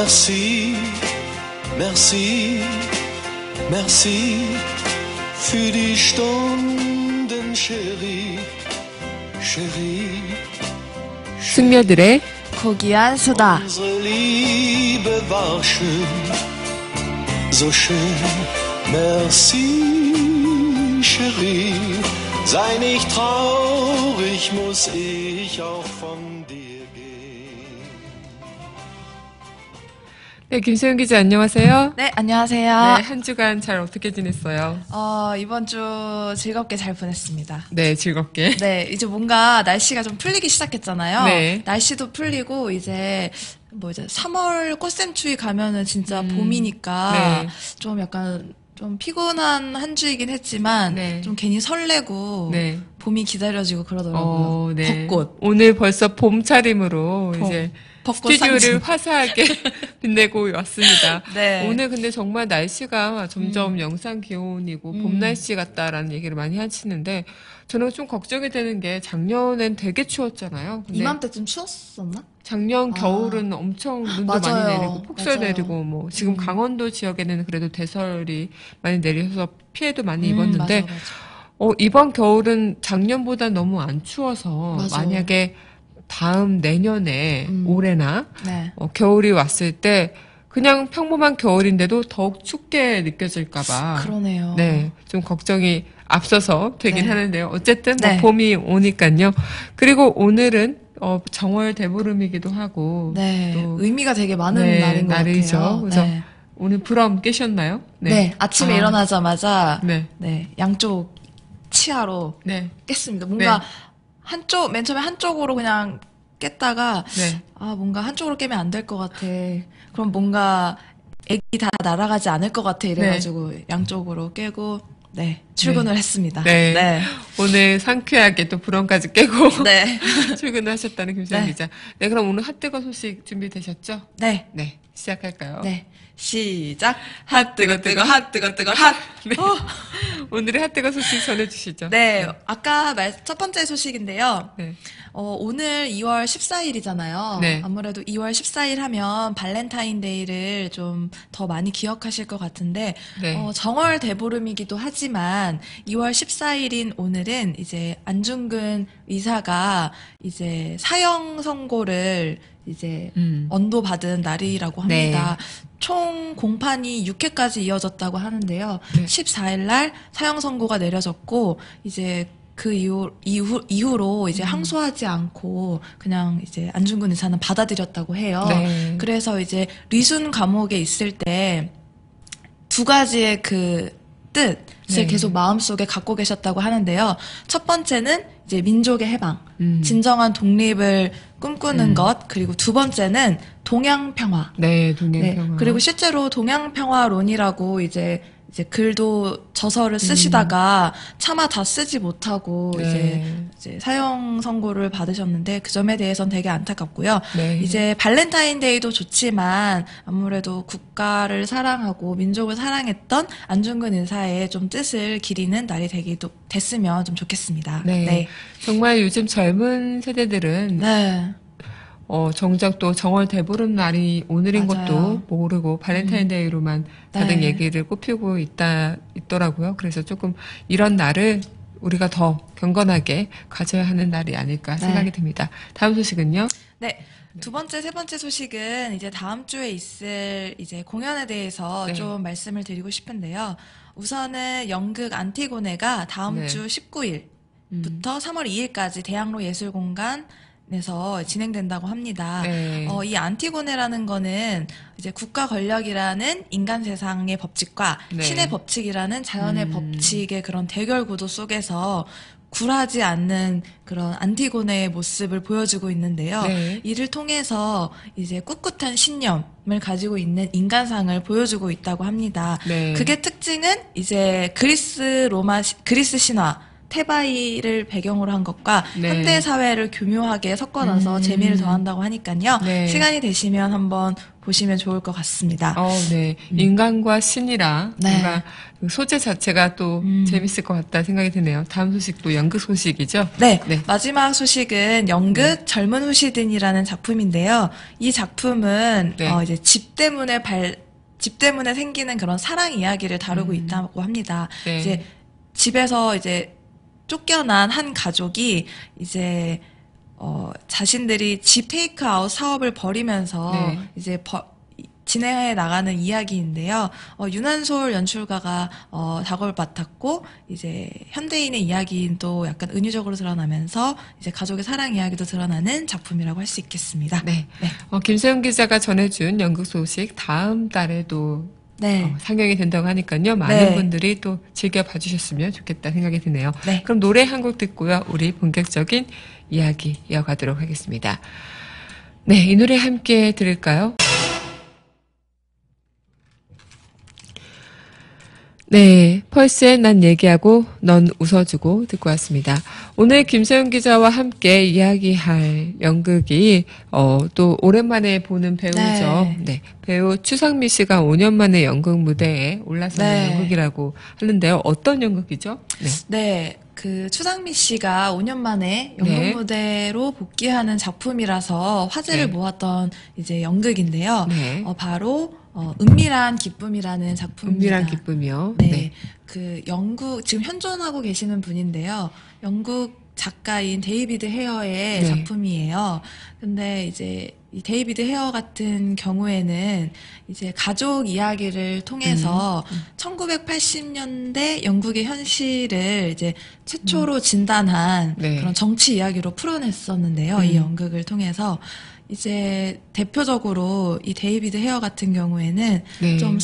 Merci, merci, merci für die Stunden, Chérie, Chérie. 승려들의 고귀한 수다. Unsere Liebe war schön, so schön. Merci, Chérie. Sei nicht traurig, muss ich auch von dir gehen. 네, 김소영 기자 안녕하세요. 네, 안녕하세요. 네, 한 주간 잘 어떻게 지냈어요? 이번 주 즐겁게 잘 보냈습니다. 네, 즐겁게. 네, 이제 뭔가 날씨가 좀 풀리기 시작했잖아요. 네. 날씨도 풀리고 이제 3월 꽃샘추위 가면은 진짜 봄이니까 네. 좀 약간 좀 피곤한 한 주이긴 했지만 네. 좀 괜히 설레고 네. 봄이 기다려지고 그러더라고요. 네. 벚꽃. 오늘 벌써 봄 차림으로 이제 벚꽃 스튜디오를 상징. 화사하게 빛내고 왔습니다. 네. 오늘 근데 정말 날씨가 점점 영상 기온이고 봄 날씨 같다라는 얘기를 많이 하시는데 저는 좀 걱정이 되는 게 작년엔 되게 추웠잖아요. 근데 이맘때쯤 추웠었나? 작년 겨울은 엄청 눈도 맞아요. 많이 내리고 폭설 맞아요. 내리고 뭐 지금 강원도 지역에는 그래도 대설이 많이 내려서 피해도 많이 입었는데 맞아, 맞아. 이번 겨울은 작년보다 너무 안 추워서 맞아. 만약에 다음 내년에 올해나 네. 겨울이 왔을 때 그냥 평범한 겨울인데도 더욱 춥게 느껴질까봐 그러네요. 네, 좀 걱정이 앞서서 되긴 네. 하는데요. 어쨌든 네. 봄이 오니까요. 그리고 오늘은 정월 대보름이기도 하고 네. 또 의미가 되게 많은 네, 날인 것 날이죠. 같아요. 그래서 네. 오늘 불엄 깨셨나요? 네. 아침에 일어나자마자 네. 네, 양쪽 치아로 네. 깼습니다. 뭔가 네. 맨 처음에 한쪽으로 그냥 깼다가 네. 뭔가 한쪽으로 깨면 안 될 것 같아. 그럼 뭔가 애기 다 날아가지 않을 것 같아 이래가지고 양쪽으로 깨고 네, 출근을 했습니다. 네. 네. 오늘 상쾌하게 또 불엄까지 깨고 네. 출근을 하셨다는 김수영 네. 기자. 네, 그럼 오늘 핫뜨거 소식 준비되셨죠? 네. 네, 시작할까요? 네. 시작. 핫뜨거 뜨거 핫뜨거 뜨거 핫. 네. 오늘의 핫뜨거 소식 전해주시죠. 네. 아까 첫 번째 소식인데요. 네. 오늘 2월 14일이잖아요. 네. 아무래도 2월 14일 하면 발렌타인데이를 좀 더 많이 기억하실 것 같은데, 네. 정월 대보름이기도 하지만 2월 14일인 오늘은 이제 안중근 의사가 이제 사형 선고를 이제 언도받은 날이라고 합니다. 네. 총 공판이 6회까지 이어졌다고 하는데요. 네. 14일 날 사형 선고가 내려졌고 이제 그 이후로 이제 항소하지 않고 그냥 이제 안중근 의사는 받아들였다고 해요. 네. 그래서 이제 리순 감옥에 있을 때 두 가지의 그 뜻을 네. 계속 마음속에 갖고 계셨다고 하는데요. 첫 번째는 이제 민족의 해방, 진정한 독립을 꿈꾸는 것, 그리고 두 번째는 동양평화. 네, 동양평화. 네. 그리고 실제로 동양평화론이라고 이제 글도 저서를 쓰시다가 차마 다 쓰지 못하고 네. 이제 사형 선고를 받으셨는데 그 점에 대해서는 되게 안타깝고요. 네. 이제 발렌타인데이도 좋지만 아무래도 국가를 사랑하고 민족을 사랑했던 안중근 의사의 좀 뜻을 기리는 날이 됐으면 좀 좋겠습니다. 네. 네. 정말 요즘 젊은 세대들은 네. 정작 또 정월 대보름 날이 오늘인 맞아요. 것도 모르고 발렌타인데이로만 다들 네. 얘기를 꼽히고 있더라고요. 그래서 조금 이런 날을 우리가 더 경건하게 가져야 하는 날이 아닐까 생각이 듭니다. 다음 소식은요? 네. 세 번째 소식은 이제 다음 주에 있을 이제 공연에 대해서 네. 좀 말씀을 드리고 싶은데요. 우선은 연극 안티고네가 다음 네. 주 19일부터 3월 2일까지 대학로 예술공간에서 진행된다고 합니다. 네. 이 안티고네라는 거는 이제 국가 권력이라는 인간 세상의 법칙과 네. 신의 법칙이라는 자연의 법칙의 그런 대결 구도 속에서 굴하지 않는 그런 안티고네의 모습을 보여주고 있는데요. 네. 이를 통해서 이제 꿋꿋한 신념을 가지고 있는 인간상을 보여주고 있다고 합니다. 네. 그게 특징은 이제 그리스 신화 태바이를 배경으로 한 것과 네. 현대 사회를 교묘하게 섞어놔서 재미를 더한다고 하니까요. 네. 시간이 되시면 한번 보시면 좋을 것 같습니다. 네. 인간과 신이라 네. 뭔가 그 소재 자체가 또 재밌을 것 같다 생각이 드네요. 다음 소식도 연극 소식이죠? 네, 네. 마지막 소식은 연극 젊은 후시든이라는 작품인데요. 이 작품은 네. 이제 집 때문에 생기는 그런 사랑 이야기를 다루고 있다고 합니다. 네. 이제 집에서 이제 쫓겨난 한 가족이 이제 자신들이 집 테이크아웃 사업을 벌이면서 네. 이제 진행해 나가는 이야기인데요. 윤한솔 연출가가 작업을 맡았고 이제 현대인의 이야기는 또 약간 은유적으로 드러나면서 이제 가족의 사랑 이야기도 드러나는 작품이라고 할 수 있겠습니다. 네. 네. 김세영 기자가 전해준 연극 소식 다음 달에도 네. 상영이 된다고 하니까요. 많은 네. 분들이 또 즐겨 봐주셨으면 좋겠다 생각이 드네요. 네. 그럼 노래 한 곡 듣고요. 우리 본격적인 이야기 이어가도록 하겠습니다. 네, 이 노래 함께 들을까요? 네, 펄스의 난 얘기하고 넌 웃어주고 듣고 왔습니다. 오늘 김세윤 기자와 함께 이야기할 연극이 또 오랜만에 보는 배우죠. 네. 네, 배우 추상미 씨가 5년 만에 연극 무대에 올라서는 네. 연극이라고 하는데요. 어떤 연극이죠? 네. 네. 그 추상미 씨가 5년 만에 연극 네. 무대로 복귀하는 작품이라서 화제를 네. 모았던 이제 연극인데요. 네. 바로 은밀한 기쁨이라는 작품입니다. 은밀한 기쁨이요. 네. 그 영국 지금 현존하고 계시는 분인데요. 영국 작가인 데이비드 헤어의 네. 작품이에요. 근데 이제 이 데이비드 헤어 같은 경우에는 이제 가족 이야기를 통해서 1980년대 영국의 현실을 이제 최초로 진단한 네. 그런 정치 이야기로 풀어냈었는데요. 이 연극을 통해서 이제 대표적으로 이 데이비드 헤어 같은 경우에는 네. 좀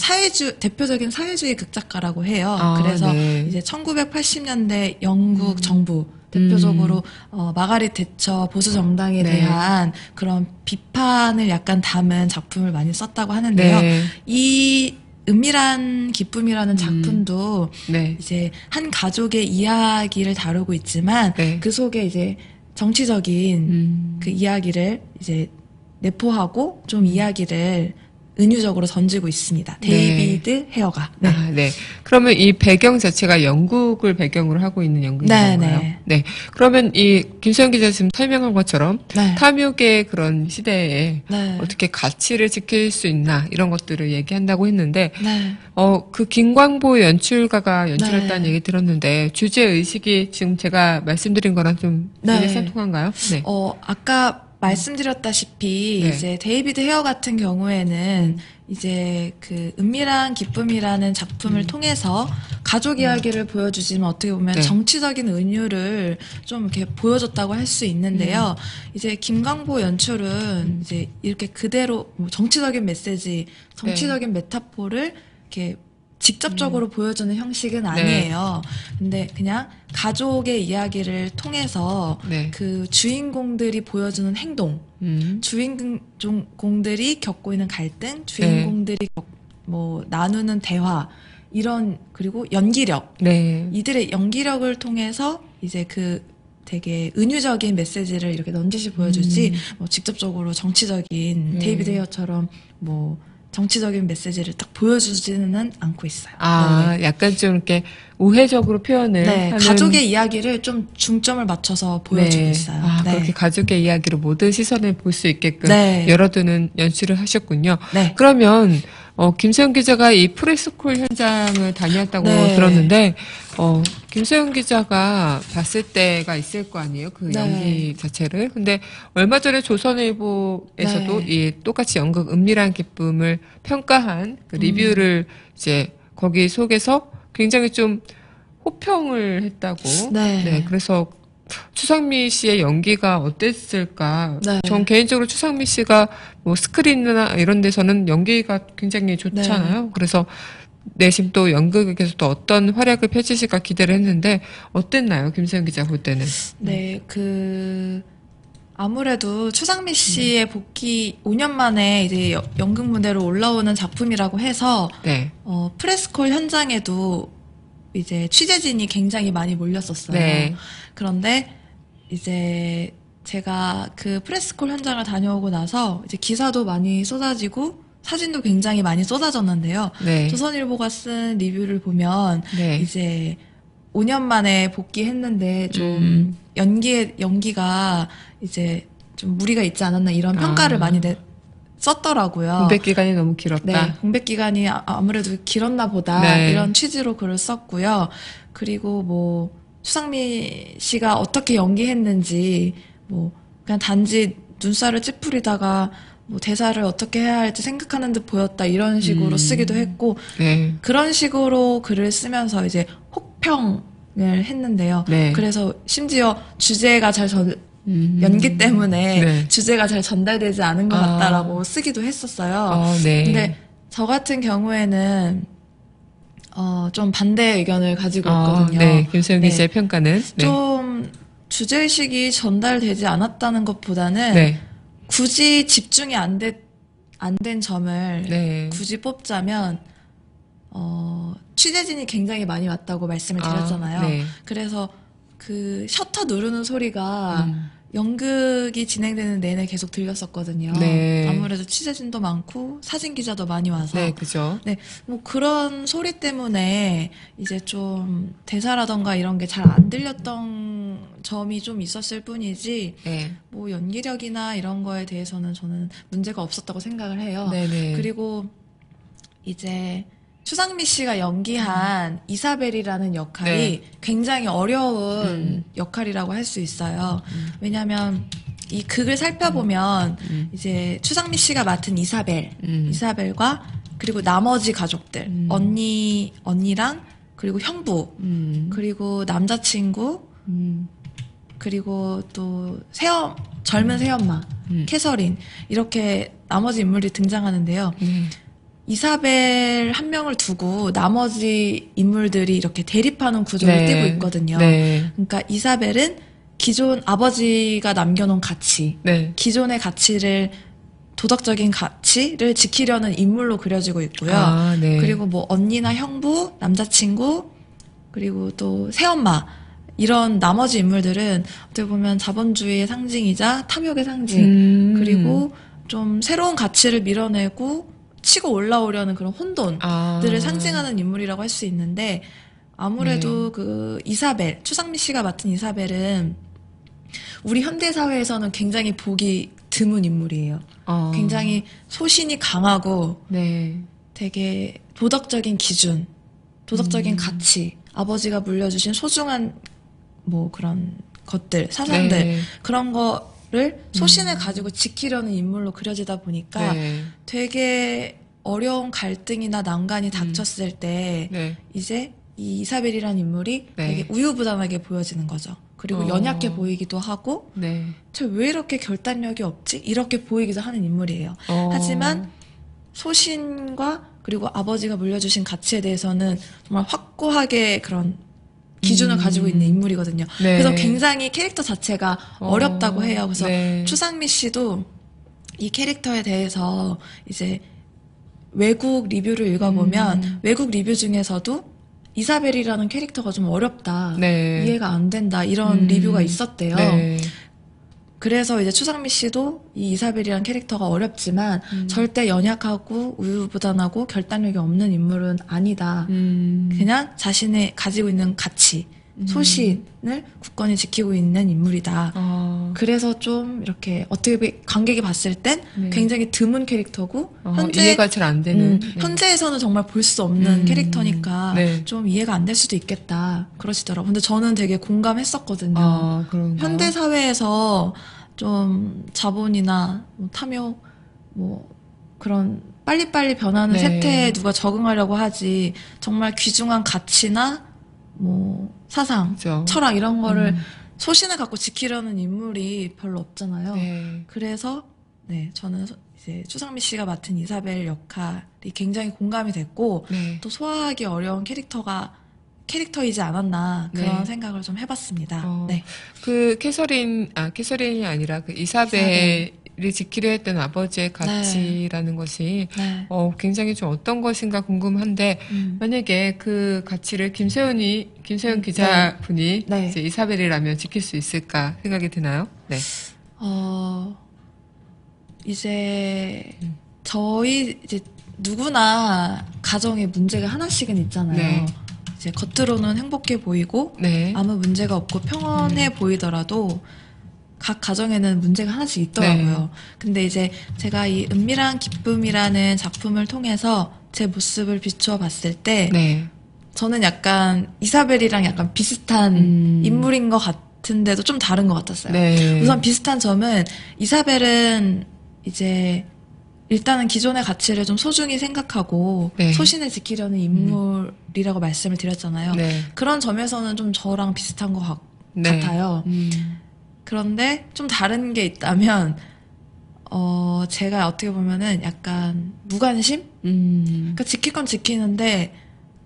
대표적인 사회주의 극작가라고 해요. 아, 그래서 네. 이제 1980년대 영국 정부 대표적으로 마가렛 대처 보수 정당에 네. 대한 그런 비판을 약간 담은 작품을 많이 썼다고 하는데요. 네. 이 은밀한 기쁨이라는 작품도 네. 이제 한 가족의 이야기를 다루고 있지만 네. 그 속에 이제 정치적인 그 이야기를 이제 내포하고 좀 이야기를 은유적으로 던지고 있습니다. 데이비드 헤어가. 네. 아, 네. 그러면 이 배경 자체가 영국을 배경으로 하고 있는 연극인 네, 건가요? 네. 네. 그러면 이 김수영 기자 지금 설명한 것처럼 네. 탐욕의 그런 시대에 네. 어떻게 가치를 지킬 수 있나 이런 것들을 얘기한다고 했는데 네. 그 김광보 연출가가 연출했다는 네. 얘기 들었는데 주제 의식이 지금 제가 말씀드린 거랑 좀 네. 일맥상통한가요? 네. 아까 말씀드렸다시피 네. 이제 데이비드 헤어 같은 경우에는 이제 그 은밀한 기쁨이라는 작품을 통해서 가족 이야기를 보여주지만 어떻게 보면 네. 정치적인 은유를 좀 이렇게 보여줬다고 할 수 있는데요. 이제 김광보 연출은 이제 이렇게 그대로 뭐 정치적인 메시지, 정치적인 메타포를 이렇게 직접적으로 보여주는 형식은 아니에요. 근데 그냥 가족의 이야기를 통해서 네. 그 주인공들이 보여주는 행동, 주인공들이 겪고 있는 갈등, 주인공들이 뭐 나누는 대화, 이런 그리고 연기력, 네. 이들의 연기력을 통해서 이제 그 되게 은유적인 메시지를 이렇게 넌지시 보여주지 뭐 직접적으로 정치적인 네. 데이비드 헤어처럼 뭐 정치적인 메시지를 딱 보여주지는 않고 있어요. 아, 네. 약간 좀 이렇게 우회적으로 표현을 네, 하는 가족의 이야기를 좀 중점을 맞춰서 보여주고 네. 있어요. 아, 네. 그렇게 가족의 이야기로 모든 시선을 볼 수 있게끔 네. 열어두는 연출을 하셨군요. 네. 그러면 김세영 기자가 이 프레스콜 현장을 다녔다고 네. 들었는데 김세영 기자가 봤을 때가 있을 거 아니에요? 그 네. 연기 자체를. 근데 얼마 전에 조선일보에서도 네. 이 똑같이 연극 은밀한 기쁨을 평가한 그 리뷰를 이제 거기 속에서 굉장히 좀 호평을 했다고. 네. 그래서 추상미 씨의 연기가 어땠을까? 네. 전 개인적으로 추상미 씨가 뭐 스크린이나 이런 데서는 연기가 굉장히 좋잖아요. 그래서 내심 또 연극에서 또 어떤 활약을 펼치실까 기대를 했는데 어땠나요? 김세영 기자 볼 때는. 네, 아무래도 추상미 씨의 복귀 5년 만에 이제 연극 무대로 올라오는 작품이라고 해서 네. 프레스콜 현장에도 이제 취재진이 굉장히 많이 몰렸었어요. 네. 그런데 이제 제가 그 프레스콜 현장을 다녀오고 나서 이제 기사도 많이 쏟아지고 사진도 굉장히 많이 쏟아졌는데요. 네. 조선일보가 쓴 리뷰를 보면 네. 이제 5년 만에 복귀했는데 좀 연기가 이제 좀 무리가 있지 않았나 이런 평가를 많이 썼더라고요. 공백 기간이 너무 길었다. 네, 공백 기간이 아무래도 길었나 보다 네. 이런 취지로 글을 썼고요. 그리고 뭐 추상미 씨가 어떻게 연기했는지 뭐 그냥 단지 눈살을 찌푸리다가 뭐 대사를 어떻게 해야 할지 생각하는 듯 보였다 이런 식으로 쓰기도 했고 네. 그런 식으로 글을 쓰면서 이제 혹평을 했는데요. 네. 그래서 심지어 주제가 잘 연기 때문에 네. 주제가 잘 전달되지 않은 것 같다라고 쓰기도 했었어요. 네. 근데 저 같은 경우에는 좀 반대 의견을 가지고 있거든요. 네. 김소영 네. 기자의 평가는 네. 좀 주제의식이 전달되지 않았다는 것보다는 네. 굳이 집중이 안 된 점을 네. 굳이 뽑자면 취재진이 굉장히 많이 왔다고 말씀을 드렸잖아요. 네. 그래서 그 셔터 누르는 소리가 연극이 진행되는 내내 계속 들렸었거든요. 네. 아무래도 취재진도 많고 사진 기자도 많이 와서 네, 그죠. 네, 뭐 그런 소리 때문에 이제 좀 대사라던가 이런 게 잘 안 들렸던 점이 좀 있었을 뿐이지 네. 뭐 연기력이나 이런 거에 대해서는 저는 문제가 없었다고 생각을 해요. 네네. 그리고 이제 추상미 씨가 연기한 이사벨이라는 역할이 네. 굉장히 어려운 역할이라고 할 수 있어요. 왜냐하면 이 극을 살펴보면 이제 추상미 씨가 맡은 이사벨과 그리고 나머지 가족들 언니랑 그리고 형부 그리고 남자친구 그리고 또 젊은 새엄마 캐서린 이렇게 나머지 인물이 등장하는데요. 이사벨 한 명을 두고 나머지 인물들이 이렇게 대립하는 구조를 네. 띠고 있거든요. 네. 그러니까 이사벨은 기존 아버지가 남겨놓은 가치, 네. 기존의 도덕적인 가치를 지키려는 인물로 그려지고 있고요. 네. 그리고 뭐 언니나 형부, 남자친구, 그리고 또 새엄마 이런 나머지 인물들은 어떻게 보면 자본주의의 상징이자 탐욕의 상징, 그리고 좀 새로운 가치를 밀어내고 치고 올라오려는 그런 혼돈들을 상징하는 인물이라고 할 수 있는데 아무래도 그 이사벨, 추상미 씨가 맡은 이사벨은 우리 현대 사회에서는 굉장히 보기 드문 인물이에요. 굉장히 소신이 강하고 네. 되게 도덕적인 기준, 도덕적인 가치, 아버지가 물려주신 소중한 뭐 그런 것들, 사상들 네. 그런 거를 소신을 가지고 지키려는 인물로 그려지다 보니까 네. 되게 어려운 갈등이나 난관이 닥쳤을 때 네. 이제 이 이사벨이라는 인물이 네. 되게 우유부단하게 보여지는 거죠. 그리고 연약해 보이기도 하고 네. 쟤 왜 이렇게 결단력이 없지? 이렇게 보이기도 하는 인물이에요. 하지만 소신과 그리고 아버지가 물려주신 가치에 대해서는 정말 확고하게 그런 기준을 가지고 있는 인물이거든요. 네. 그래서 굉장히 캐릭터 자체가 어렵다고 해요. 그래서 네. 추상미 씨도 이 캐릭터에 대해서 이제 외국 리뷰를 읽어보면 외국 리뷰 중에서도 이사벨이라는 캐릭터가 좀 어렵다. 네. 이해가 안 된다. 이런 리뷰가 있었대요. 네. 그래서 이제 추상미 씨도 이 이사벨이라는 캐릭터가 어렵지만 절대 연약하고 우유부단하고 결단력이 없는 인물은 아니다. 그냥 자신의 가지고 있는 가치, 소신을 굳건히 지키고 있는 인물이다. 그래서 좀 이렇게 어떻게 관객이 봤을 땐 네. 굉장히 드문 캐릭터고 이해가 잘 안 되는. 네. 현재에서는 정말 볼 수 없는 캐릭터니까 네. 좀 이해가 안 될 수도 있겠다. 그러시더라고요. 근데 저는 되게 공감했었거든요. 그런가? 현대 사회에서 좀 자본이나 뭐 탐욕, 뭐 그런 빨리빨리 변하는 네. 세태에 누가 적응하려고 하지 정말 귀중한 가치나 뭐 사상, 그죠. 철학 이런 거를 소신을 갖고 지키려는 인물이 별로 없잖아요. 네. 그래서 네 저는 이제 추상미 씨가 맡은 이사벨 역할이 굉장히 공감이 됐고 네. 또 소화하기 어려운 캐릭터이지 않았나 그런 네. 생각을 좀 해봤습니다. 네. 그 캐서린이 아니라 그 이사벨 지키려 했던 아버지의 가치라는 것이 네. 굉장히 좀 어떤 것인가 궁금한데 만약에 그 가치를 김세훈 기자분이 네. 이제 이사벨이라면 지킬 수 있을까 생각이 드나요? 네. 이제 저희 이제 누구나 가정에 문제가 하나씩은 있잖아요. 네. 이제 겉으로는 행복해 보이고 네. 아무 문제가 없고 평온해 보이더라도 각 가정에는 문제가 하나씩 있더라고요. 근데 이제 제가 이 은밀한 기쁨이라는 작품을 통해서 제 모습을 비추어 봤을 때 네. 저는 약간 이사벨이랑 약간 비슷한 인물인 것 같은데도 좀 다른 것 같았어요. 네. 우선 비슷한 점은 이사벨은 이제 일단은 기존의 가치를 좀 소중히 생각하고 네. 소신을 지키려는 인물이라고 말씀을 드렸잖아요. 네. 그런 점에서는 좀 저랑 비슷한 것 네. 같아요. 그런데 좀 다른 게 있다면 제가 어떻게 보면은 약간 무관심? 그러니까 지킬 건 지키는데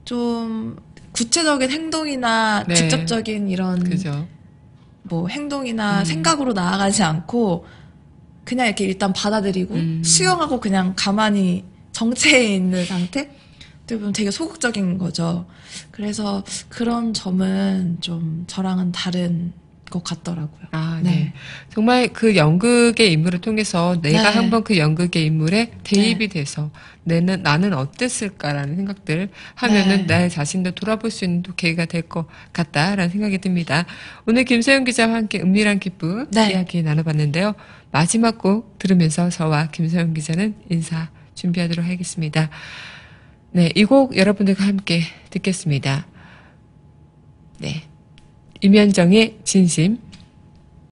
좀 구체적인 행동이나 네. 직접적인 이런 그죠. 뭐 행동이나 생각으로 나아가지 않고 그냥 이렇게 일단 받아들이고 수용하고 그냥 가만히 정체해 있는 상태? 어떻게 보면 되게 소극적인 거죠. 그래서 그런 점은 좀 저랑은 다른 것 같더라고요. 아, 네. 정말 그 연극의 인물을 통해서 내가 네. 한번 그 연극의 인물에 대입이 돼서 나는 어땠을까라는 생각들 하면은 네. 내 자신도 돌아볼 수 있는 또 계기가 될 것 같다라는 생각이 듭니다. 오늘 김세윤 기자와 함께 은밀한 기쁨 네. 이야기 나눠봤는데요. 마지막 곡 들으면서 저와 김세윤 기자는 인사 준비하도록 하겠습니다. 네, 이 곡 여러분들과 함께 듣겠습니다. 네. 임현정의 진심.